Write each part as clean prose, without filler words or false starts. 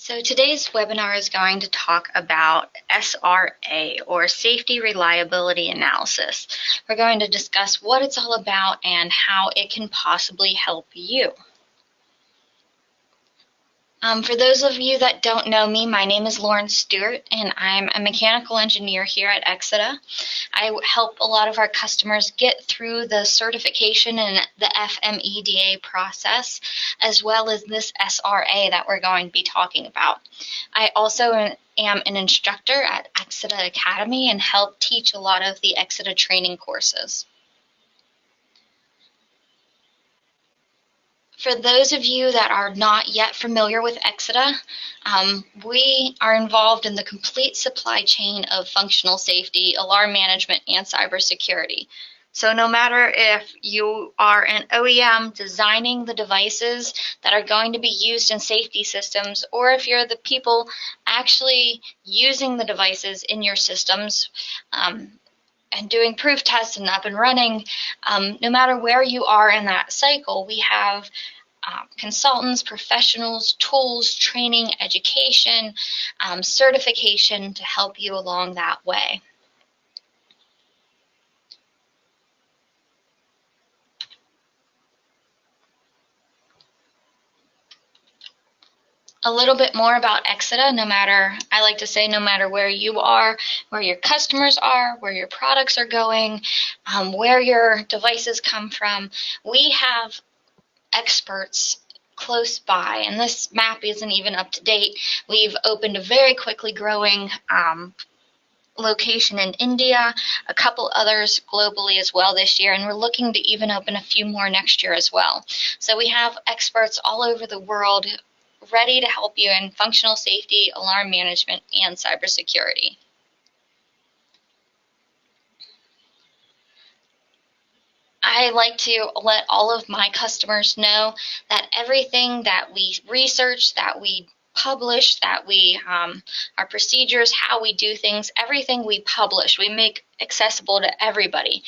So today's webinar is going to talk about SRA, or Safety Reliability Analysis. We're going to discuss what it's all about and how it can possibly help you. For those of you that don't know me, my name is Lauren Stewart, and I'm a mechanical engineer here at Exida. I help a lot of our customers get through the certification and the FMEDA process, as well as this SRA that we're going to be talking about. I also am an instructor at Exida Academy and help teach a lot of the Exida training courses. For those of you that are not yet familiar with Exida, we are involved in the complete supply chain of functional safety, alarm management, and cybersecurity. So no matter if you are an OEM designing the devices that are going to be used in safety systems, or if you're the people actually using the devices in your systems, and doing proof tests and up and running, no matter where you are in that cycle, we have consultants, professionals, tools, training, education, certification to help you along that way. A little bit more about Exida. I like to say no matter where you are, where your customers are, where your products are going, where your devices come from, we have experts close by, and this map isn't even up to date. We've opened a very quickly growing location in India, a couple others globally as well this year, and we're looking to even open a few more next year as well. So we have experts all over the world ready to help you in functional safety, alarm management, and cybersecurity. I like to let all of my customers know that everything that we research, that we publish, that we, our procedures, how we do things, everything we publish, we make accessible to everybody.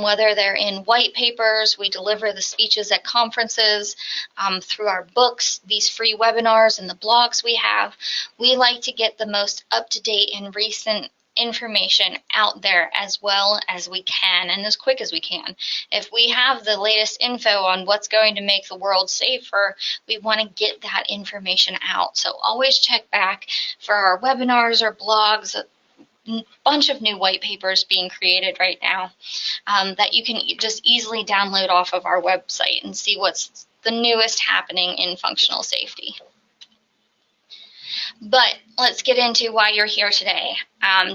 Whether they're in white papers, we deliver the speeches at conferences, through our books, these free webinars and the blogs we have. We like to get the most up-to-date and recent information out there as well as we can and as quick as we can. If we have the latest info on what's going to make the world safer, we want to get that information out. So always check back for our webinars or blogs. A bunch of new white papers being created right now that you can just easily download off of our website and see what's the newest happening in functional safety. But let's get into why you're here today.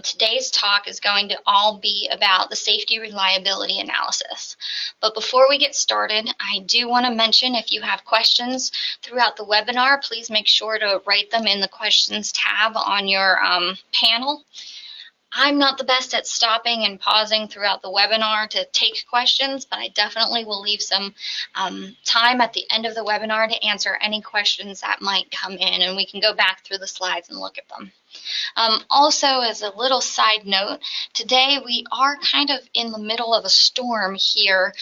Today's talk is going to all be about the safety reliability analysis. But before we get started, I do want to mention if you have questions throughout the webinar, please make sure to write them in the questions tab on your panel. I'm not the best at stopping and pausing throughout the webinar to take questions, but I definitely will leave some time at the end of the webinar to answer any questions that might come in, and we can go back through the slides and look at them. Also, as a little side note, today we are kind of in the middle of a storm here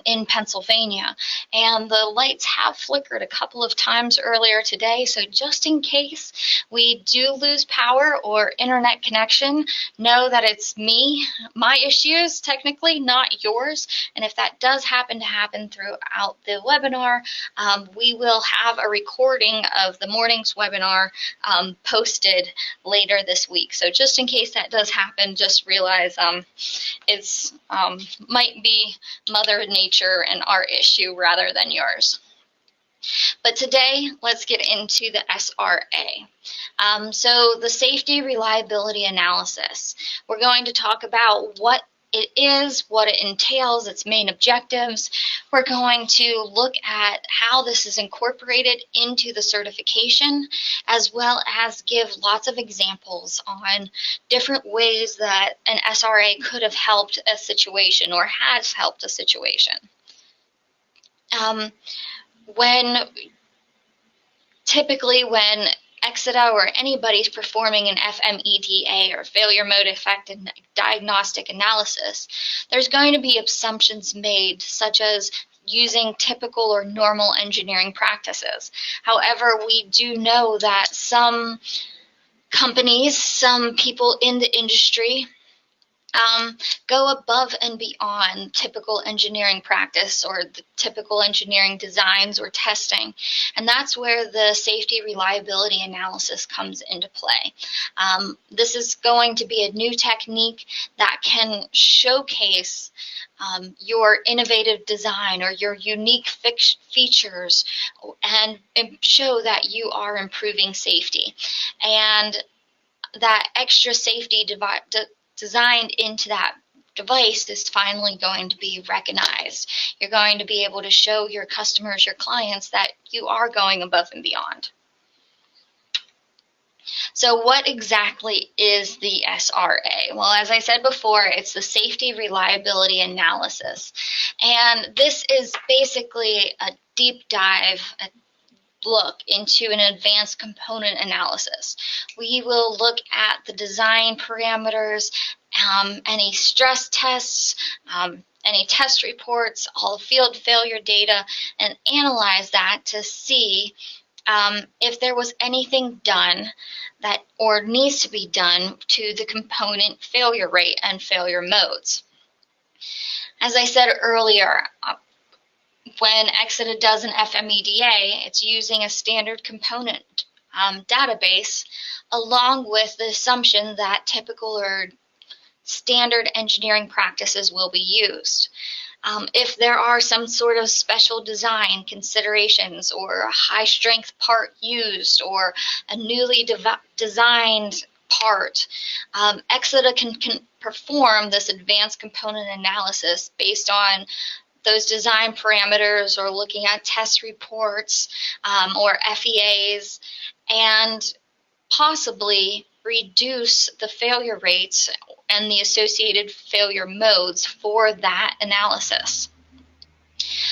in Pennsylvania, and the lights have flickered a couple of times earlier today. So just in case we do lose power or internet connection, know that it's me, my issues, technically not yours. And if that does happen to happen throughout the webinar, we will have a recording of the morning's webinar posted later this week. So just in case that does happen, just realize it's might be Mother Nature and our issue rather than yours. But today, let's get into the SRA. So the safety reliability analysis. We're going to talk about what it is, what it entails, its main objectives. We're going to look at how this is incorporated into the certification, as well as give lots of examples on different ways that an SRA could have helped a situation or has helped a situation. Typically when Exida or anybody's performing an FMEDA or failure mode effect and diagnostic analysis, there's going to be assumptions made such as using typical or normal engineering practices. However, we do know that some companies, some people in the industry go above and beyond typical engineering practice or the typical engineering designs or testing. And that's where the safety reliability analysis comes into play. This is going to be a new technique that can showcase your innovative design or your unique features and show that you are improving safety. And that extra safety designed into that device is finally going to be recognized. You're going to be able to show your customers, your clients, that you are going above and beyond. So what exactly is the SRA? Well, as I said before, it's the Safety Reliability Analysis. And this is basically a deep dive, look into an advanced component analysis. We will look at the design parameters, any stress tests, any test reports, all the field failure data, and analyze that to see if there was anything done that or needs to be done to the component failure rate and failure modes. As I said earlier, when exida does an FMEDA, it's using a standard component database along with the assumption that typical or standard engineering practices will be used. If there are some sort of special design considerations or a high strength part used or a newly designed part, exida can perform this advanced component analysis based on those design parameters or looking at test reports or FEAs, and possibly reduce the failure rates and the associated failure modes for that analysis.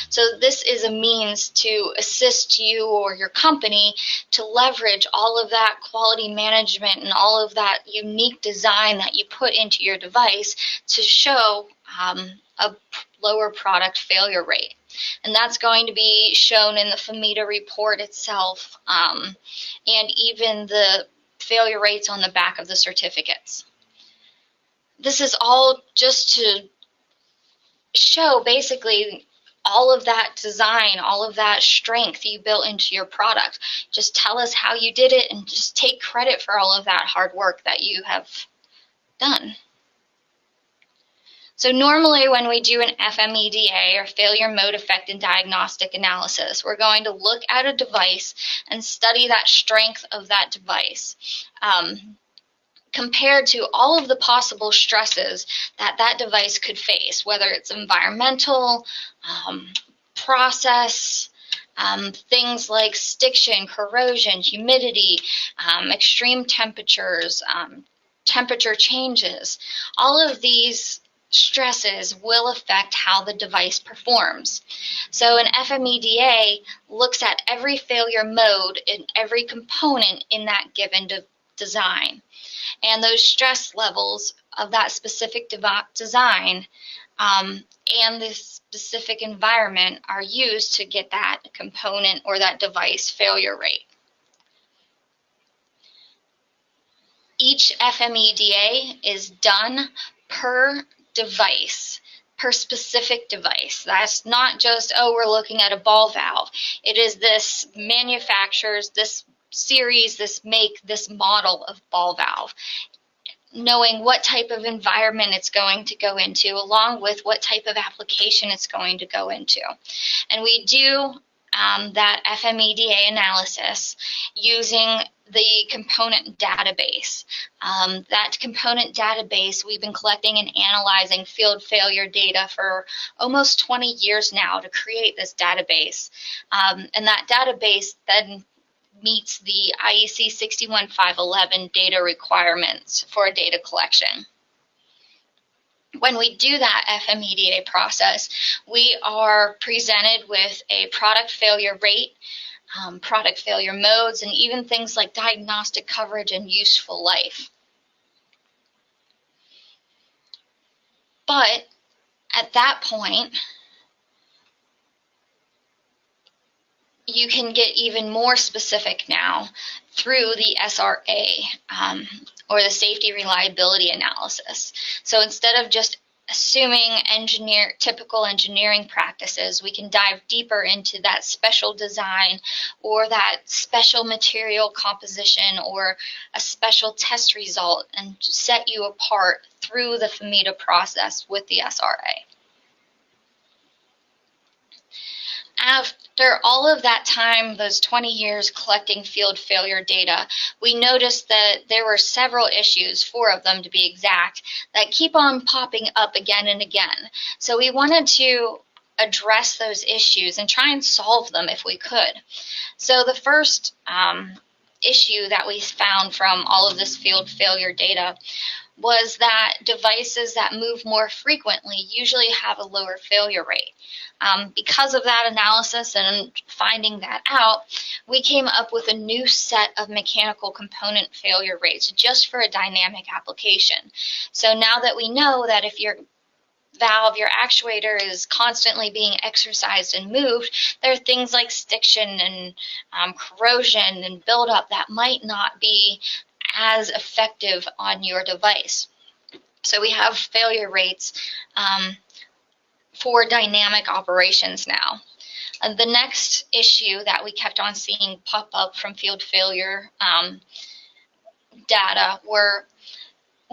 So this is a means to assist you or your company to leverage all of that quality management and all of that unique design that you put into your device to show a lower product failure rate. And that's going to be shown in the FMEDA report itself and even the failure rates on the back of the certificates. This is all just to show basically all of that design, all of that strength you built into your product. Just tell us how you did it and just take credit for all of that hard work that you have done. So normally when we do an FMEDA or failure mode effect and diagnostic analysis, we're going to look at a device and study that strength of that device compared to all of the possible stresses that that device could face, whether it's environmental, process, things like stiction, corrosion, humidity, extreme temperatures, temperature changes. All of these stresses will affect how the device performs. So an FMEDA looks at every failure mode in every component in that given design. And those stress levels of that specific design and the specific environment are used to get that component or that device failure rate. Each FMEDA is done per device, per specific device. That's not just, oh, we're looking at a ball valve. It is this manufacturer's, this series, this make, this model of ball valve. Knowing what type of environment it's going to go into, along with what type of application it's going to go into. And we do that FMEDA analysis using the component database. That component database, we've been collecting and analyzing field failure data for almost 20 years now to create this database. And that database then meets the IEC 61511 data requirements for data collection. When we do that FMEDA process, we are presented with a product failure rate, product failure modes, and even things like diagnostic coverage and useful life. But at that point, you can get even more specific now through the SRA, or the safety reliability analysis. So instead of just assuming typical engineering practices, we can dive deeper into that special design or that special material composition or a special test result and set you apart through the FMEDA process with the SRA. After all of that time, those 20 years collecting field failure data, we noticed that there were several issues, 4 of them to be exact, that keep on popping up again and again. So we wanted to address those issues and try and solve them if we could. So the first issue that we found from all of this field failure data was that devices that move more frequently usually have a lower failure rate. Because of that analysis and finding that out, we came up with a new set of mechanical component failure rates just for a dynamic application. So now that we know that if your valve, your actuator is constantly being exercised and moved, there are things like stiction and corrosion and buildup that might not be as effective on your device. So we have failure rates for dynamic operations now. The next issue that we kept on seeing pop up from field failure data were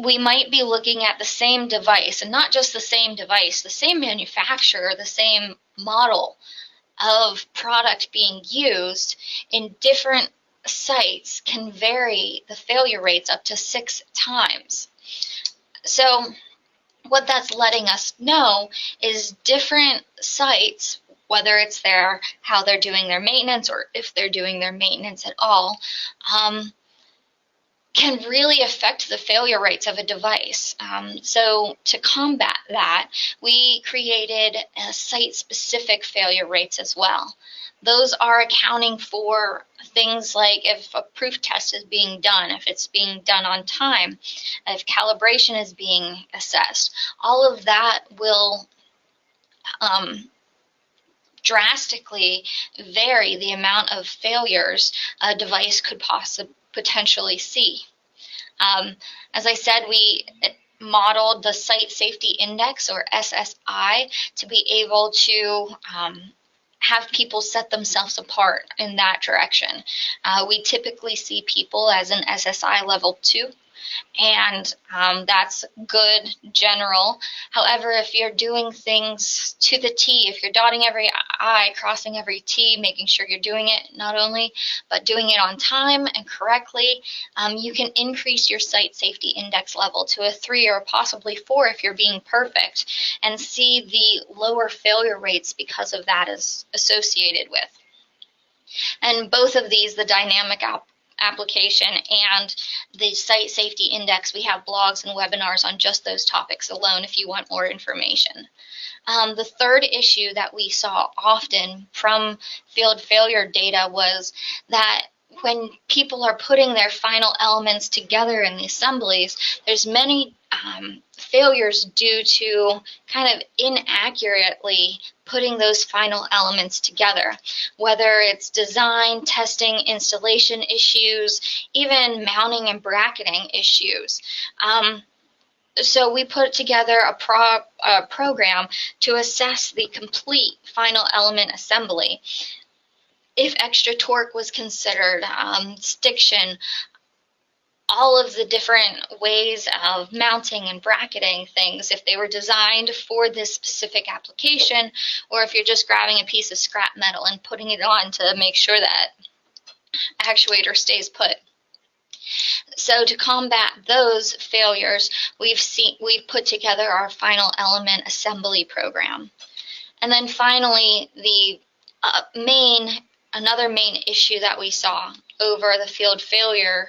we might be looking at the same device, and not just the same device, the same manufacturer, the same model of product being used in different sites can vary the failure rates up to 6 times. So what that's letting us know is different sites, whether it's how they're doing their maintenance or if they're doing their maintenance at all, can really affect the failure rates of a device. So to combat that, we created site-specific failure rates as well. Those are accounting for things like if a proof test is being done, if it's being done on time, if calibration is being assessed. All of that will drastically vary the amount of failures a device could potentially see. As I said, we modeled the Site Safety Index, or SSI, to be able to have people set themselves apart in that direction. We typically see people as an SSI level 2, and that's good general. However, if you're doing things to the T, if you're dotting every I, crossing every T, making sure you're doing it not only, but doing it on time and correctly, you can increase your site safety index level to a 3 or possibly 4 if you're being perfect, and see the lower failure rates because of that is associated with. And both of these, the dynamic application and the site safety index, we have blogs and webinars on just those topics alone if you want more information. The third issue that we saw often from field failure data was that when people are putting their final elements together in the assemblies, there's many failures due to kind of inaccurately putting those final elements together, whether it's design, testing, installation issues, even mounting and bracketing issues. So we put together a program to assess the complete final element assembly. If extra torque was considered, stiction, all of the different ways of mounting and bracketing things, if they were designed for this specific application, or if you're just grabbing a piece of scrap metal and putting it on to make sure that actuator stays put. So to combat those failures, we've put together our final element assembly program. And then finally, the another main issue that we saw over the field failure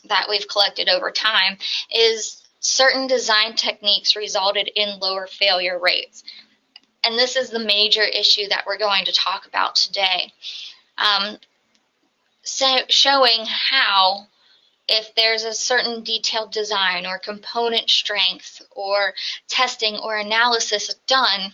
that we've collected over time is certain design techniques resulted in lower failure rates. And this is the major issue that we're going to talk about today. Showing how, if there's a certain detailed design or component strength or testing or analysis done,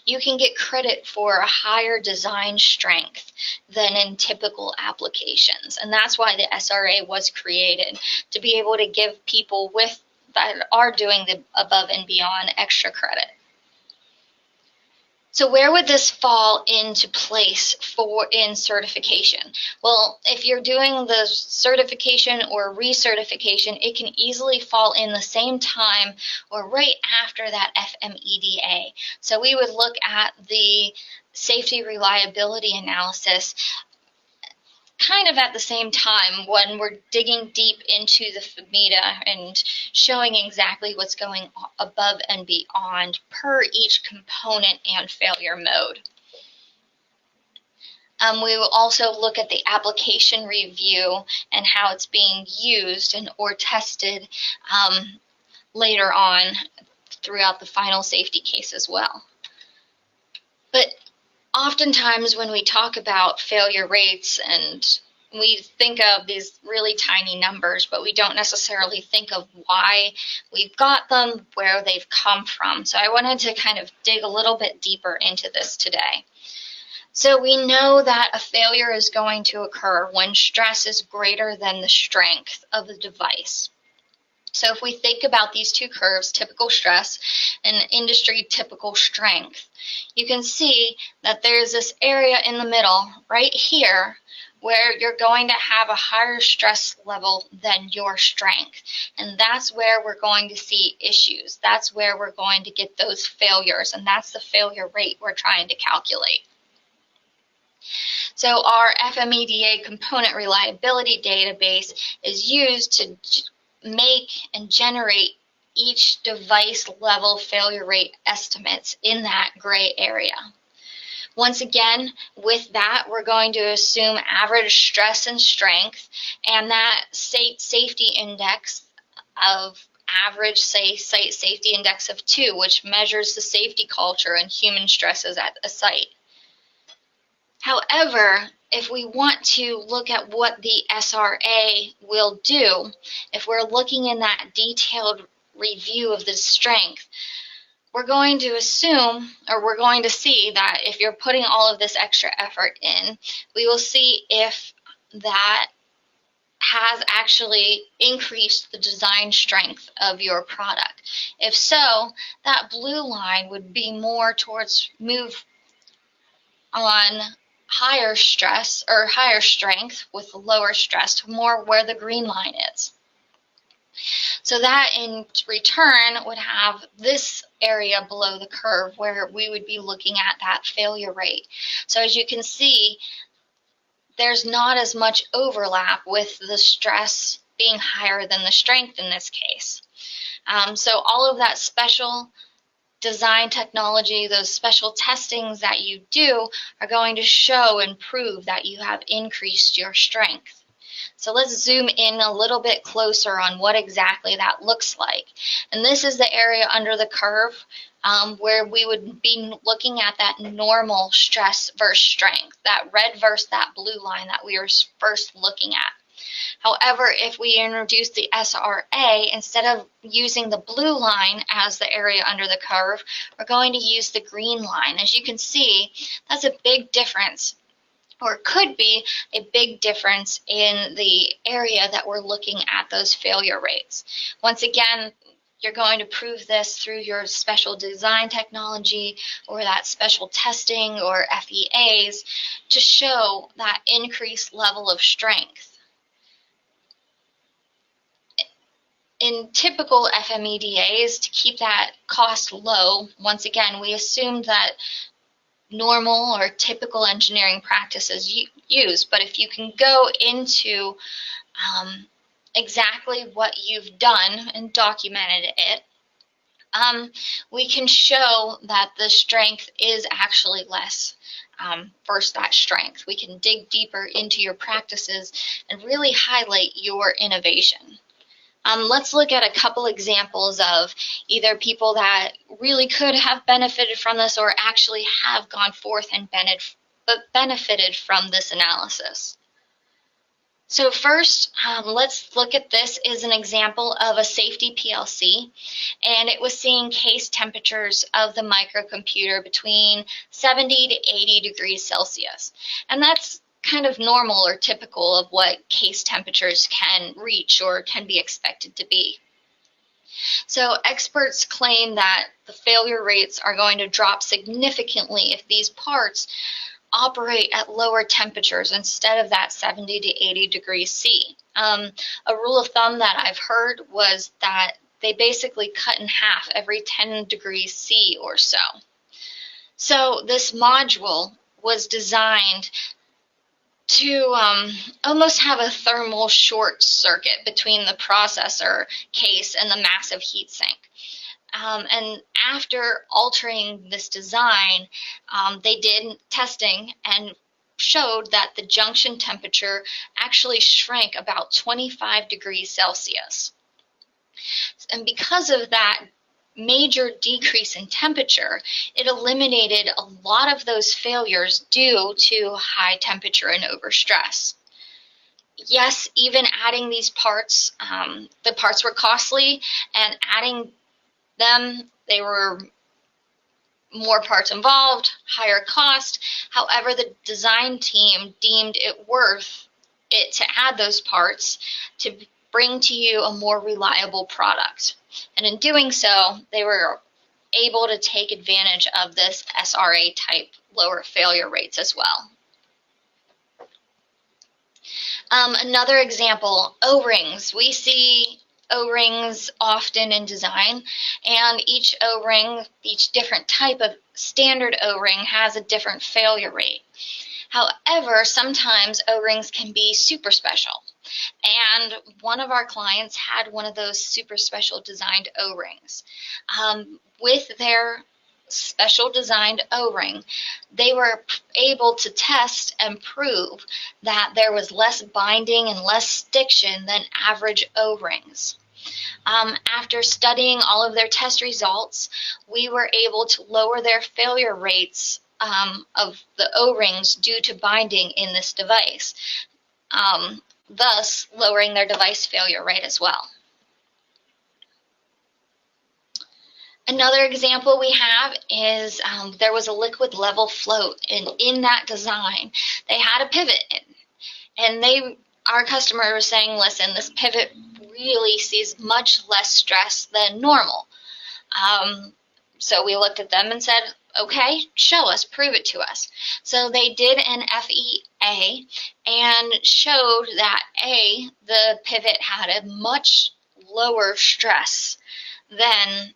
you can get credit for a higher design strength than in typical applications. And that's why the SRA was created, to be able to give people that are doing the above and beyond extra credit. So where would this fall into place in certification? Well, if you're doing the certification or recertification, it can easily fall in the same time or right after that FMEDA. So we would look at the safety reliability analysis kind of at the same time when we're digging deep into the FMEDA and showing exactly what's going above and beyond per each component and failure mode. We will also look at the application review and how it's being used or tested later on throughout the final safety case as well. But oftentimes when we talk about failure rates, and we think of these really tiny numbers, but we don't necessarily think of why we've got them, where they've come from. So I wanted to kind of dig a little bit deeper into this today. So we know that a failure is going to occur when stress is greater than the strength of the device. So if we think about these two curves, typical stress and industry typical strength, you can see that there's this area in the middle right here where you're going to have a higher stress level than your strength. And that's where we're going to see issues. That's where we're going to get those failures, and that's the failure rate we're trying to calculate. So our FMEDA component reliability database is used to make and generate each device level failure rate estimates in that gray area. Once again, with that, we're going to assume average stress and strength, and that safety index of average, say, site safety index of 2, which measures the safety culture and human stresses at a site. However, if we want to look at what the SRA will do, if we're looking in that detailed review of the strength, we're going to assume, or we're going to see that if you're putting all of this extra effort in, we will see if that has actually increased the design strength of your product. If so, that blue line would be more towards move on higher stress or higher strength with lower stress to more where the green line is. So that in return would have this area below the curve where we would be looking at that failure rate. So as you can see, there's not as much overlap with the stress being higher than the strength in this case. So all of that special design technology, those special testings that you do are going to show and prove that you have increased your strength. So let's zoom in a little bit closer on what exactly that looks like. And this is the area under the curve where we would be looking at that normal stress versus strength, that red versus that blue line that we were first looking at. However, if we introduce the SRA, instead of using the blue line as the area under the curve, we're going to use the green line. As you can see, that's a big difference, or could be a big difference in the area that we're looking at those failure rates. Once again, you're going to prove this through your special design technology or that special testing or FEAs to show that increased level of strength. In typical FMEDAs, to keep that cost low, once again, we assume that normal or typical engineering practices use, but if you can go into exactly what you've done and documented it, we can show that the strength is actually less versus that strength. We can dig deeper into your practices and really highlight your innovation. Let's look at a couple examples of either people that really could have benefited from this or actually have gone forth and benefited from this analysis. So first, let's look at this as an example of a safety PLC, and it was seeing case temperatures of the microcomputer between 70 to 80 degrees Celsius. And that's kind of normal or typical of what case temperatures can reach or can be expected to be. So experts claim that the failure rates are going to drop significantly if these parts operate at lower temperatures instead of that 70 to 80 degrees C. A rule of thumb that I've heard was that they basically cut in half every 10 degrees C or so. So this module was designed to almost have a thermal short circuit between the processor case and the massive heatsink. And after altering this design, they did testing and showed that the junction temperature actually shrank about 25 degrees Celsius. And because of that major decrease in temperature, it eliminated a lot of those failures due to high temperature and overstress. Yes, even adding these parts, the parts were costly, and adding them, they were more parts involved, higher cost. However, the design team deemed it worth it to add those parts to bring to you a more reliable product. And in doing so, they were able to take advantage of this SRA type lower failure rates as well. Another example, O-rings. We see O-rings often in design, and each O-ring, each different type of standard O-ring has a different failure rate. However, sometimes O-rings can be super special, and one of our clients had one of those super special designed O-rings. With their special designed O-ring, they were able to test and prove that there was less binding and less stiction than average O-rings. After studying all of their test results, we were able to lower their failure rates of the O-rings due to binding in this device, thus lowering their device failure rate as well. Another example we have is there was a liquid level float, and in that design, they had a pivot, and our customer was saying, listen, this pivot really sees much less stress than normal. So we looked at them and said, okay, show us, prove it to us. So they did an FEA and showed that the pivot had a much lower stress than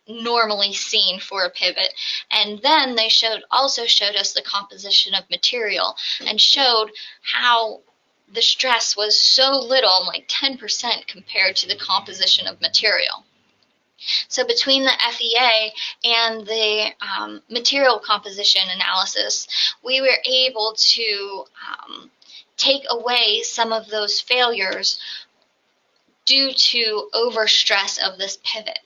normally seen for a pivot, and then they also showed us the composition of material and showed how the stress was so little, like 10% compared to the composition of material. So between the FEA and the material composition analysis, we were able to take away some of those failures due to overstress of this pivot.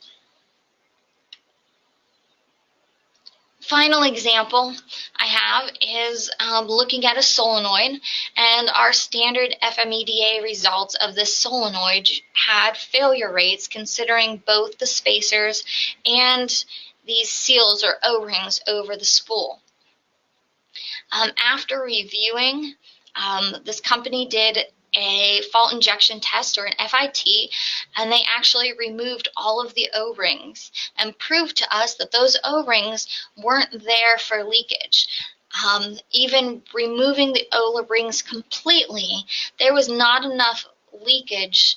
Final example I have is looking at a solenoid, and our standard FMEDA results of this solenoid had failure rates considering both the spacers and these seals or O-rings over the spool. After reviewing, this company did a fault injection test, or an FIT, and they actually removed all of the O-rings and proved to us that those O-rings weren't there for leakage. Even removing the O-rings completely, there was not enough leakage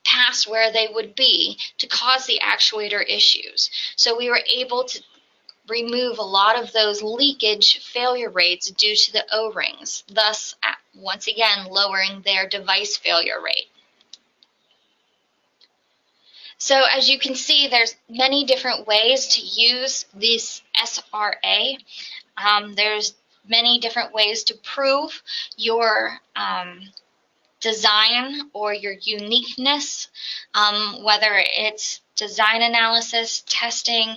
past where they would be to cause the actuator issues. So we were able to remove a lot of those leakage failure rates due to the O-rings, thus once again lowering their device failure rate. So as you can see, there's many different ways to use this SRA. There's many different ways to prove your design or your uniqueness, whether it's design analysis, testing,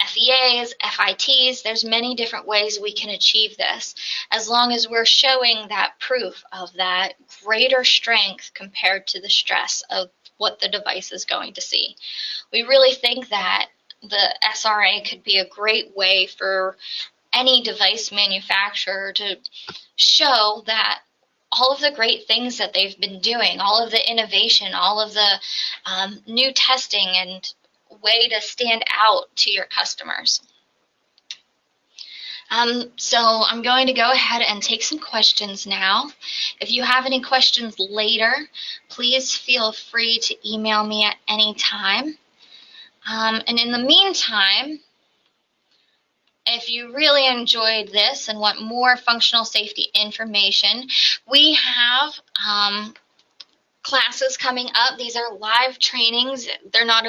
FEAs, FITs, there's many different ways we can achieve this, as long as we're showing that proof of that greater strength compared to the stress of what the device is going to see. We really think that the SRA could be a great way for any device manufacturer to show that all of the great things that they've been doing, all of the innovation, all of the new testing and way to stand out to your customers. So I'm going to go ahead and take some questions now. If you have any questions later, please feel free to email me at any time. And in the meantime, if you really enjoyed this and want more functional safety information, we have classes coming up. These are live trainings. They're not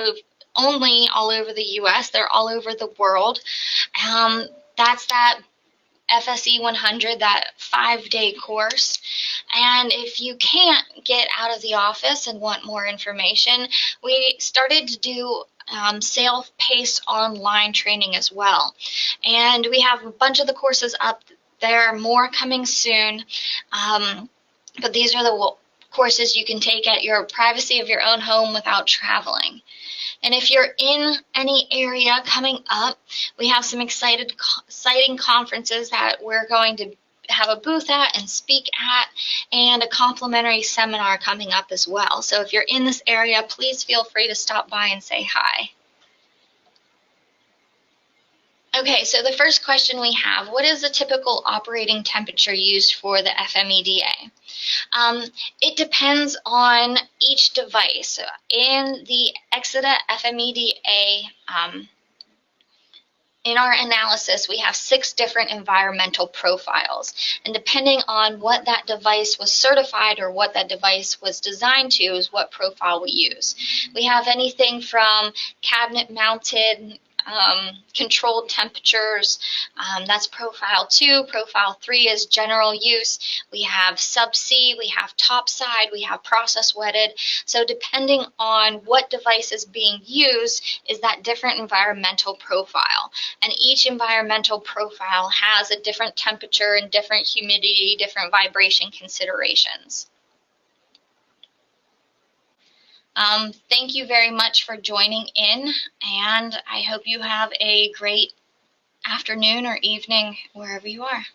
only all over the US, they're all over the world. That's that FSE 100, that 5-day course. And if you can't get out of the office and want more information, we started to do self-paced online training as well. And we have a bunch of the courses up there, more coming soon. But these are the courses you can take at your privacy of your own home without traveling. And if you're in any area coming up, we have some exciting conferences that we're going to have a booth at and speak at, and a complimentary seminar coming up as well. So if you're in this area, please feel free to stop by and say hi. Okay, so the first question we have, what is the typical operating temperature used for the FMEDA? It depends on each device. In the exida FMEDA, in our analysis, we have 6 different environmental profiles, and depending on what that device was certified or what that device was designed to is what profile we use. We have anything from cabinet mounted, controlled temperatures, that's profile 2. Profile 3 is general use. We have subsea, we have topside, we have process wetted. So depending on what device is being used is that different environmental profile. And each environmental profile has a different temperature and different humidity, different vibration considerations. Thank you very much for joining in, and I hope you have a great afternoon or evening wherever you are.